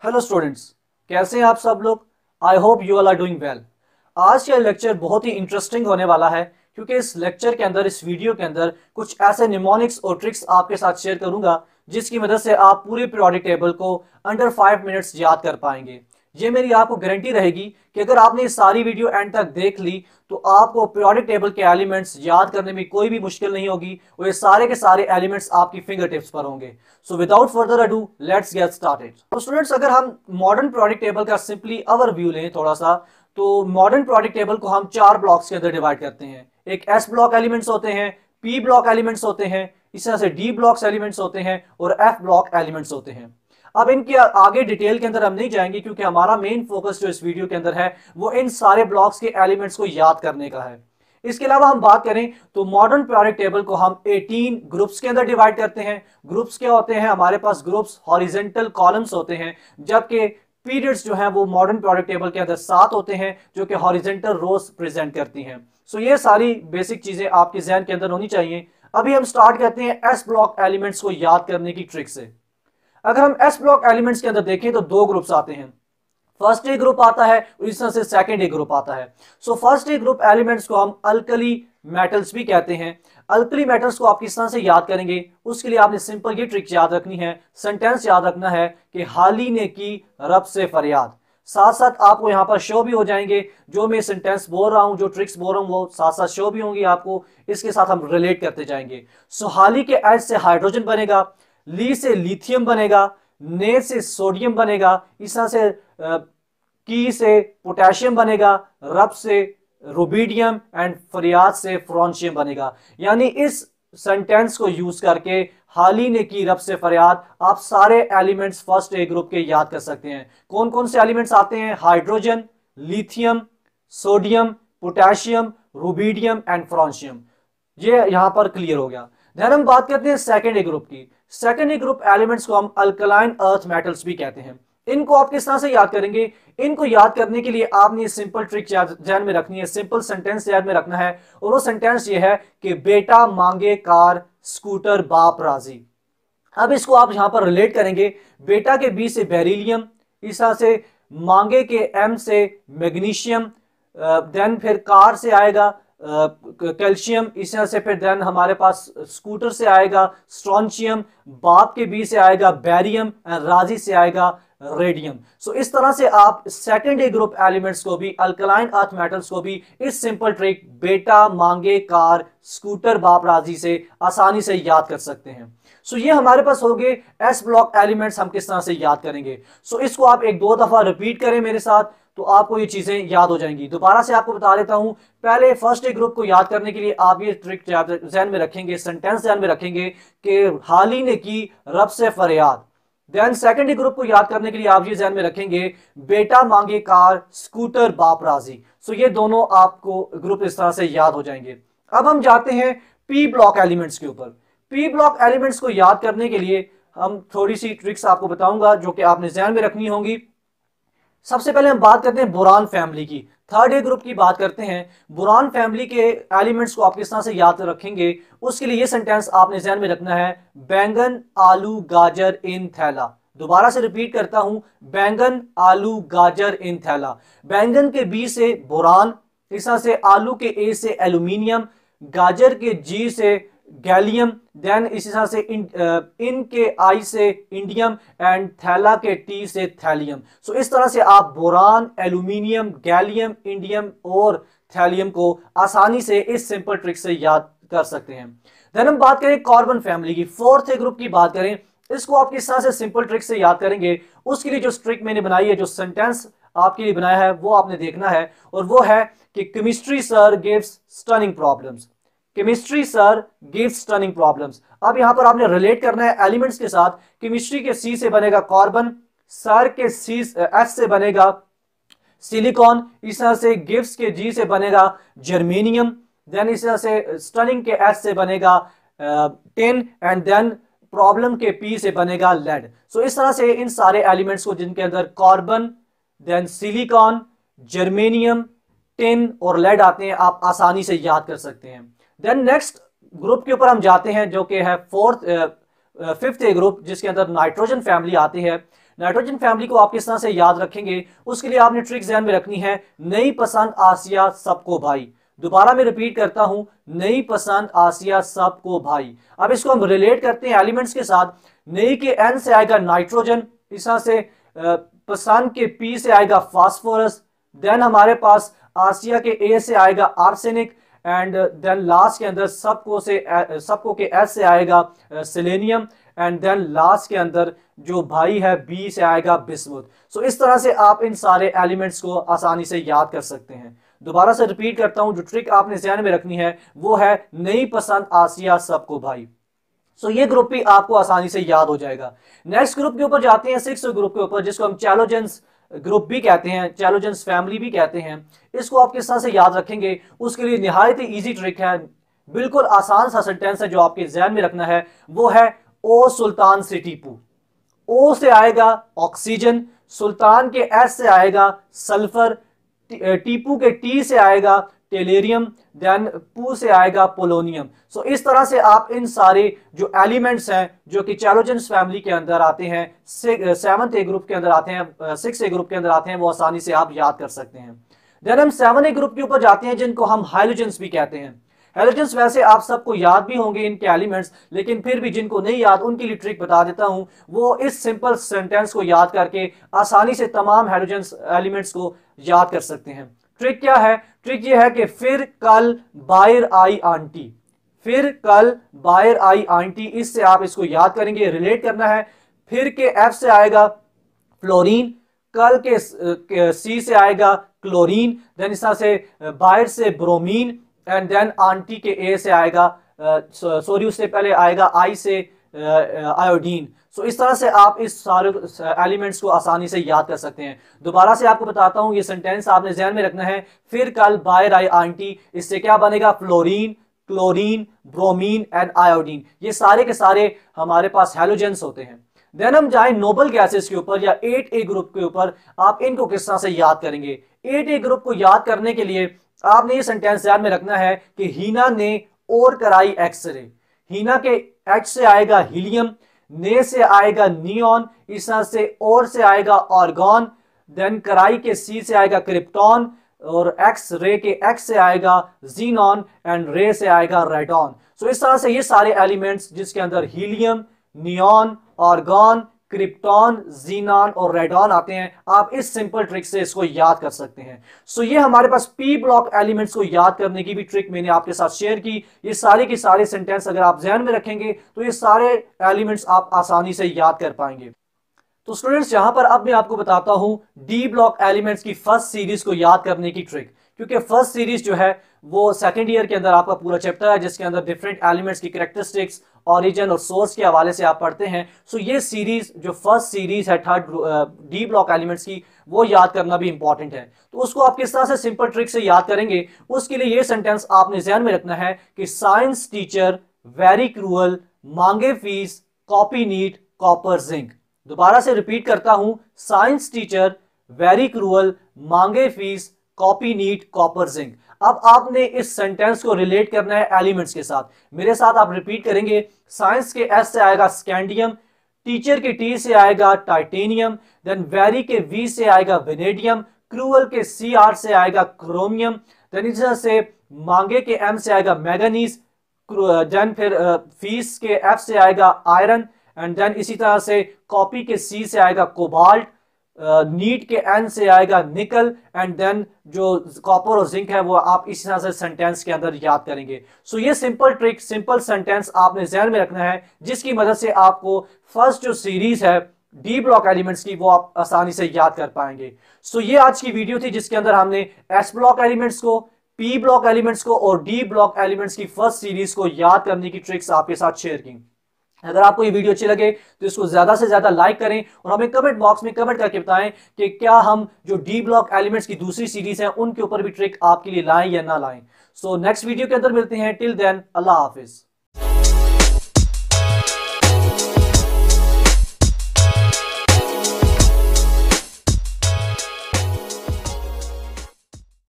Hello students, कैसे हैं आप सब लोग। I hope you all are doing well. आज का लेक्चर बहुत ही इंटरेस्टिंग होने वाला है क्योंकि इस लेक्चर के अंदर, इस वीडियो के अंदर कुछ ऐसे निमोनिक्स और ट्रिक्स आपके साथ शेयर करूंगा जिसकी मदद से आप पूरे पीरियोडिक टेबल को अंडर 5 मिनट्स याद कर पाएंगे। ये मेरी आपको गारंटी रहेगी कि अगर आपने ये सारी वीडियो एंड तक देख ली तो आपको पीरियोडिक टेबल के एलिमेंट्स याद करने में कोई भी मुश्किल नहीं होगी और ये सारे के सारे एलिमेंट्स आपकी फिंगर टिप्स पर होंगे। So without further ado let's get started. तो स्टूडेंट्स, अगर हम मॉडर्न पीरियोडिक टेबल का सिंपली ओवरव्यू लें थोड़ा सा, तो मॉडर्न पीरियोडिक टेबल को हम 4 ब्लॉक्स के अंदर डिवाइड करते हैं। एक एस ब्लॉक एलिमेंट्स होते हैं, पी ब्लॉक एलिमेंट्स होते हैं, इस तरह से डी ब्लॉक्स एलिमेंट्स होते हैं और एफ ब्लॉक एलिमेंट्स होते हैं। अब इनके आगे डिटेल के अंदर हम नहीं जाएंगे क्योंकि हमारा मेन फोकस जो इस वीडियो के अंदर है वो इन सारे ब्लॉक्स के एलिमेंट्स को याद करने का है। इसके अलावा हम बात करें तो मॉडर्न पीरियोडिक टेबल को हम 18 ग्रुप्स के अंदर डिवाइड करते हैं। ग्रुप्स क्या होते हैं? हमारे पास ग्रुप्स हॉरिजॉन्टल कॉलम्स होते हैं, जबकि पीरियड्स जो हैं वो मॉडर्न पीरियोडिक टेबल के अंदर 7 होते हैं जो कि हॉरिजॉन्टल रोज प्रेजेंट करती हैं। सो ये सारी बेसिक चीजें आपके जहन के अंदर होनी चाहिए। अभी हम स्टार्ट करते हैं एस ब्लॉक एलिमेंट्स को याद करने की ट्रिक से। अगर हम एस ब्लॉक एलिमेंट्स के अंदर देखें तो 2 ग्रुप्स आते हैं। फर्स्ट ए ग्रुप आता है और इस तरह से सेकंड ए ग्रुप आता है। So first A group elements को हम अल्कली मेटल्स भी कहते हैं। अल्कली मेटल्स को आप किस तरह से याद करेंगे, उसके लिए आपने सिंपल ये ट्रिक याद रखनी है, सेंटेंस याद रखना है कि हाली ने की रब से फरियाद। साथ साथ आपको यहाँ पर शो भी हो जाएंगे, जो मैं सेंटेंस बोल रहा हूँ, जो ट्रिक्स बोल रहा हूँ वो साथ साथ शो भी होंगी आपको। इसके साथ हम रिलेट करते जाएंगे। सो हाली के एच से हाइड्रोजन बनेगा, ली से लिथियम बनेगा, ने से सोडियम बनेगा, इस तरह से की से पोटेशियम बनेगा, रब से रुबिडियम एंड फरियाद से फ्रोंशियम बनेगा। यानी इस सेंटेंस को यूज करके हाली ने की रब से फरियाद आप सारे एलिमेंट्स फर्स्ट ए ग्रुप के याद कर सकते हैं। कौन कौन से एलिमेंट्स आते हैं? Hydrogen, lithium, sodium, potassium, rubidium and francium. ये यहां पर क्लियर हो गया। देन हम बात करते हैं सेकेंड ए ग्रुप की। सेकेंड ए ग्रुप एलिमेंट्स को हम अल्कलाइन अर्थ मेटल्स भी कहते हैं। इनको आप किस तरह से याद करेंगे? इनको याद करने के लिए आपने सिंपल ट्रिक ध्यान में रखनी है, सिंपल सेंटेंस याद में रखना है और वो सेंटेंस ये है कि बेटा मांगे कार स्कूटर बाप राजी। अब इसको आप यहां पर रिलेट करेंगे, बेटा के बी से बेरिलियम, इस तरह से मांगे के एम से मैग्नीशियम, देन फिर कार से आएगा कैल्शियम, इस तरह से फिर देन हमारे पास स्कूटर से आएगा स्ट्रॉन्शियम, बाप के बी से आएगा बैरियम एंड राजी से आएगा रेडियम। सो इस तरह से आप सेकंड ए ग्रुप एलिमेंट्स को भी, अल्कलाइन अर्थ मेटल्स को भी इस सिंपल ट्रिक बेटा मांगे कार स्कूटर बाप राजी से आसानी से याद कर सकते हैं। सो ये हमारे पास हो गए एस ब्लॉक एलिमेंट्स, हम किस तरह से याद करेंगे। सो इसको आप 1-2 दफा रिपीट करें मेरे साथ तो आपको ये चीजें याद हो जाएंगी। दोबारा से आपको बता देता हूं, पहले फर्स्ट ए ग्रुप को याद करने के लिए आप ये ट्रिक ध्यान में रखेंगे, सेंटेंस ध्यान में रखेंगे कि हाली ने की रब से फरियाद। देन सेकंड ए ग्रुप को याद करने के लिए आप ये ध्यान में रखेंगे बेटा मांगे कार स्कूटर बाप राजी। सो ये दोनों आपको ग्रुप इस तरह से याद हो जाएंगे। अब हम जाते हैं पी ब्लॉक एलिमेंट्स के ऊपर। पी ब्लॉक एलिमेंट्स को याद करने के लिए हम थोड़ी सी ट्रिक्स आपको बताऊंगा जो कि आपने ध्यान में रखनी होंगी। सबसे पहले हम बात करते हैं बोरान फैमिली की, थर्ड ए ग्रुप की बात करते हैं। बोरान फैमिली के एलिमेंट्स को आप किस तरह से याद रखेंगे, उसके लिए ये सेंटेंस आपने ध्यान में रखना है, बैंगन आलू गाजर इन थैला। दोबारा से रिपीट करता हूं, बैंगन आलू गाजर इन थैला। बैंगन के बी से बोरान, इस तरह से आलू के ए से एल्यूमिनियम, गाजर के जी से गैलियम, देन इसी तरह से इन के आई से इंडियम एंड थैला के टी से थैलियम। सो इस तरह से आप बोरान, एल्यूमिनियम, गैलियम, इंडियम और थैलियम को आसानी से इस सिंपल ट्रिक से याद कर सकते हैं। देन हम बात करें कार्बन फैमिली की, फोर्थ ए ग्रुप की बात करें। इसको आप किस तरह से सिंपल ट्रिक से याद करेंगे, उसके लिए जो ट्रिक मैंने बनाई है, जो सेंटेंस आपके लिए बनाया है वो आपने देखना है और वो है कि chemistry sir gives stunning problems. Chemistry sir gives stunning problems. अब यहां पर आपने रिलेट करना है एलिमेंट्स के साथ। केमिस्ट्री के सी से बनेगा कार्बन, सर के सी एस से बनेगा सिलिकॉन, इस तरह से गिव्स के जी से बनेगा जर्मेनियम, देन इस तरह से स्टनिंग के एस से बनेगा टिन एंड देन प्रॉब्लम के पी से बनेगा लेड। सो इस तरह से इन सारे एलिमेंट्स को जिनके अंदर carbon, then silicon, germanium, tin और लेड आते हैं, आप आसानी से याद कर सकते हैं। देन नेक्स्ट ग्रुप के ऊपर हम जाते हैं जो कि है फिफ्थ ए ग्रुप, जिसके अंदर नाइट्रोजन फैमिली आती है। नाइट्रोजन फैमिली को आप किस तरह से याद रखेंगे, उसके लिए आपने ट्रिक ध्यान में रखनी है, नई पसंद आसिया सबको भाई। दोबारा मैं रिपीट करता हूं, नई पसंद आसिया सबको भाई। अब इसको हम रिलेट करते हैं एलिमेंट्स के साथ। नई के एन से आएगा नाइट्रोजन, इस तरह से पसंद के पी से आएगा फास्फोरस, देन हमारे पास आसिया के ए से आएगा आर्सेनिक, एंड देन लास्ट के अंदर सबको के एस से आएगा सेलेनियम, एंड देन लास्ट के अंदर जो भाई है बी से आएगा बिस्मुथ। सो इस तरह से आप इन सारे एलिमेंट्स को आसानी से याद कर सकते हैं। दोबारा से रिपीट करता हूं, जो ट्रिक आपने ध्यान में रखनी है वो है नई पसंद आसिया सबको भाई। सो ये ग्रुप भी आपको आसानी से याद हो जाएगा। नेक्स्ट ग्रुप के ऊपर जाते हैं, 6 ग्रुप के ऊपर, जिसको हम चैलोजेंस ग्रुप भी कहते हैं, चैलोजेंस फैमिली भी कहते हैं। इसको आप किस तरह से याद रखेंगे, उसके लिए निहायत ही इजी ट्रिक है, बिल्कुल आसान सा सेंटेंस है जो आपके ध्यान में रखना है, वो है ओ सुल्तान से टीपू। ओ से आएगा ऑक्सीजन, सुल्तान के एस से आएगा सल्फर, टीपू के टी से आएगा टेलेरियम, देन पू से आएगा पोलोनियम। सो इस तरह से आप इन सारे जो एलिमेंट्स हैं जो कि चैलोजेंस फैमिली के अंदर आते हैं, 7th ए ग्रुप के अंदर आते हैं, 6 ए ग्रुप के अंदर आते हैं, वो आसानी से आप याद कर सकते हैं। देन हम 7 ए ग्रुप के ऊपर जाते हैं, जिनको हम हाइलोजेंस भी कहते हैं। हाइलोजेंस वैसे आप सबको याद भी होंगे इनके एलिमेंट्स, लेकिन फिर भी जिनको नहीं याद उनके लिए ट्रिक बता देता हूं, वो इस सिंपल सेंटेंस को याद करके आसानी से तमाम हाइलोजेंस एलिमेंट्स को याद कर सकते हैं। ट्रिक क्या है? ट्रिक ये है कि फिर कल बाहर आई आंटी, फिर कल बाहर आई आंटी, इससे आप इसको याद करेंगे, रिलेट करना है। फिर के एफ से आएगा फ्लोरीन, कल के सी से आएगा क्लोरीन, देन इस तरह से बाहर से ब्रोमीन, एंड देन आंटी के ए से आएगा सॉरी उससे पहले आएगा आई से आयोडीन। सो इस तरह से आप इस सारे एलिमेंट्स को आसानी से याद कर सकते हैं। दोबारा से आपको बताता हूं, ये सेंटेंस आपने ध्यान में रखना है, फिर कल बाहर आई आंटी, इससे क्या बनेगा? Fluorine, chlorine, bromine and iodine. ये सारे के सारे हमारे पास हैलोजेंस होते हैं। देन हम जाए नोबल गैसेस के ऊपर या 8 ए ग्रुप के ऊपर, आप इनको किस तरह से याद करेंगे? 8 ए ग्रुप को याद करने के लिए आपने ये सेंटेंस ध्यान में रखना है कि हीना ने और कराई एक्सरे। हीना के एच से आएगा हीलियम, ने से आएगा नियॉन, इस तरह से और से आएगा ऑर्गॉन, देन कराई के सी से आएगा क्रिप्टॉन, और एक्स रे के एक्स से आएगा जीनॉन, एंड रे से आएगा रेडॉन। सो इस तरह से ये सारे एलिमेंट्स जिसके अंदर helium, neon, argon, krypton, xenon और रेडॉन आते हैं, आप इस सिंपल ट्रिक से इसको याद कर सकते हैं। सो ये हमारे पास पी ब्लॉक एलिमेंट्स को याद करने की भी ट्रिक मैंने आपके साथ शेयर की। ये सारे के सारे सेंटेंस अगर आप ध्यान में रखेंगे तो ये सारे एलिमेंट्स आप आसानी से याद कर पाएंगे। तो स्टूडेंट्स, यहां पर अब मैं आपको बताता हूं डी ब्लॉक एलिमेंट्स की फर्स्ट सीरीज को याद करने की ट्रिक, क्योंकि फर्स्ट सीरीज जो है वो सेकंड ईयर के अंदर आपका पूरा चैप्टर है, जिसके अंदर डिफरेंट एलिमेंट्स की कैरेक्टरिस्टिक्स, ओरिजिन और सोर्स के हवाले से आप पढ़ते हैं। सो ये सीरीज जो फर्स्ट सीरीज है थर्ड डी ब्लॉक एलिमेंट्स की, वो याद करना भी इंपॉर्टेंट है। तो उसको आप किस तरह से सिंपल ट्रिक से याद करेंगे, उसके लिए ये सेंटेंस आपने ध्यान में रखना है कि साइंस टीचर वेरी क्रूअल, मांगे fees, copy neat, copper zinc. दोबारा से रिपीट करता हूं, साइंस टीचर वेरी क्रूअल, मांगे fees, copy neat, copper zinc. अब आपने इस सेंटेंस को रिलेट करना है एलिमेंट्स के साथ। मेरे साथ आप रिपीट करेंगे, साइंस के एस से आएगा स्कैंडियम, टीचर के टी से आएगा टाइटेनियम, देन वेरी के वी से आएगा वेनेडियम, क्रूअल के सी आर से आएगा क्रोमियम, देन इस तरह से मांगे के एम से आएगा मैगनीज, देन फिर फीस के एफ से आएगा आयरन, एंड देन इसी तरह से कॉपी के सी से आएगा कोबाल्ट, नीट के एन से आएगा निकल, एंड देन जो कॉपर और जिंक है वो आप इसी तरह से सेंटेंस के अंदर याद करेंगे। सो ये सिंपल ट्रिक, सिंपल सेंटेंस आपने ध्यान में रखना है, जिसकी मदद से आपको फर्स्ट जो सीरीज है डी ब्लॉक एलिमेंट्स की वो आप आसानी से याद कर पाएंगे। सो ये आज की वीडियो थी, जिसके अंदर हमने एस ब्लॉक एलिमेंट्स को, पी ब्लॉक एलिमेंट्स को और डी ब्लॉक एलिमेंट्स की फर्स्ट सीरीज को याद करने की ट्रिक्स आपके साथ शेयर की। अगर आपको ये वीडियो अच्छी लगे तो इसको ज्यादा से ज्यादा लाइक करें और हमें कमेंट बॉक्स में कमेंट करके बताएं कि क्या हम जो डी ब्लॉक एलिमेंट्स की दूसरी सीरीज है उनके ऊपर भी ट्रिक आपके लिए लाएं या ना लाएं। सो नेक्स्ट वीडियो के अंदर मिलते हैं। टिल देन, अल्लाह हाफिज।